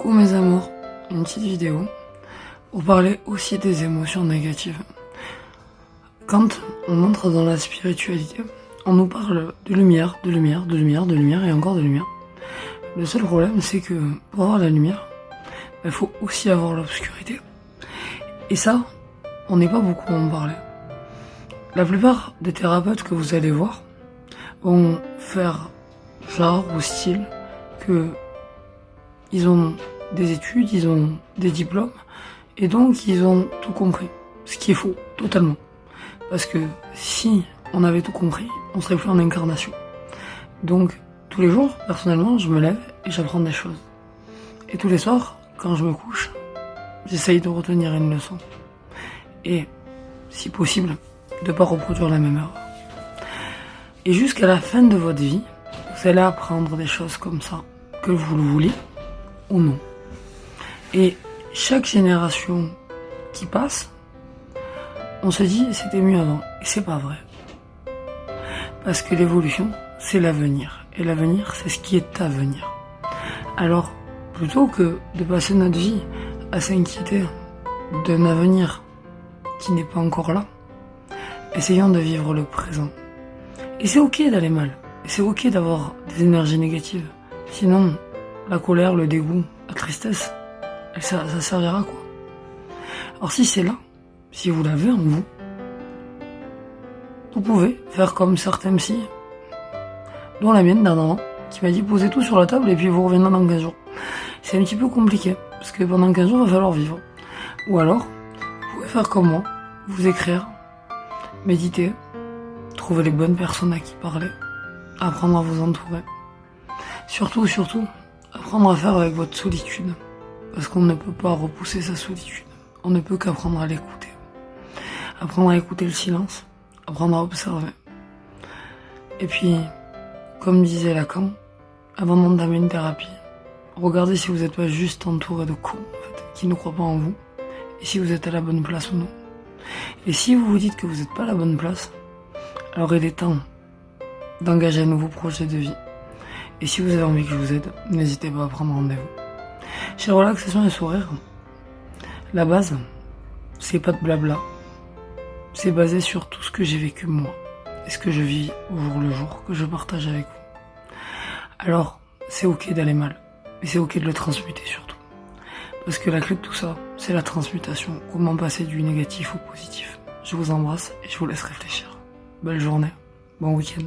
Coucou mes amours, une petite vidéo pour parler aussi des émotions négatives. Quand on entre dans la spiritualité, on nous parle de lumière, de lumière, de lumière, de lumière et encore de lumière. Le seul problème, c'est que pour avoir la lumière, il faut aussi avoir l'obscurité. Et ça, on n'est pas beaucoup à en parler. La plupart des thérapeutes que vous allez voir vont faire genre ou style que ils ont des études, ils ont des diplômes, et donc ils ont tout compris. Ce qui est faux, totalement. Parce que si on avait tout compris, on serait plus en incarnation. Donc, tous les jours, personnellement, je me lève et j'apprends des choses. Et tous les soirs, quand je me couche, j'essaye de retenir une leçon. Et, si possible, de ne pas reproduire la même erreur. Et jusqu'à la fin de votre vie, vous allez apprendre des choses comme ça, que vous le voulez ou non. Et chaque génération qui passe, on se dit c'était mieux avant. Et c'est pas vrai. Parce que l'évolution, c'est l'avenir. Et l'avenir, c'est ce qui est à venir. Alors, plutôt que de passer notre vie à s'inquiéter d'un avenir qui n'est pas encore là, essayons de vivre le présent. Et c'est ok d'aller mal. Et c'est ok d'avoir des énergies négatives. Sinon, la colère, le dégoût, la tristesse, ça servira à quoi? Alors si c'est là, si vous l'avez en vous, vous pouvez faire comme certains psy, dont la mienne dernièrement, qui m'a dit posez tout sur la table et puis vous revenez dans 15 jours. C'est un petit peu compliqué, parce que pendant 15 jours, il va falloir vivre. Ou alors, vous pouvez faire comme moi, vous écrire, méditer, trouver les bonnes personnes à qui parler, apprendre à vous entourer. Surtout, apprendre à faire avec votre solitude. Parce qu'on ne peut pas repousser sa solitude. On ne peut qu'apprendre à l'écouter. Apprendre à écouter le silence. Apprendre à observer. Et puis, comme disait Lacan, avant d'entamer une thérapie, regardez si vous n'êtes pas juste entouré de cons, en fait, qui ne croient pas en vous. Et si vous êtes à la bonne place ou non. Et si vous vous dites que vous n'êtes pas à la bonne place, alors il est temps d'engager un nouveau projet de vie. Et si vous avez envie que je vous aide, n'hésitez pas à prendre rendez-vous. Chez Relaxation et Sourire, la base, c'est pas de blabla. C'est basé sur tout ce que j'ai vécu moi. Et ce que je vis au jour le jour, que je partage avec vous. Alors, c'est ok d'aller mal. Et c'est ok de le transmuter surtout. Parce que la clé de tout ça, c'est la transmutation. Comment passer du négatif au positif. Je vous embrasse et je vous laisse réfléchir. Belle journée, bon week-end.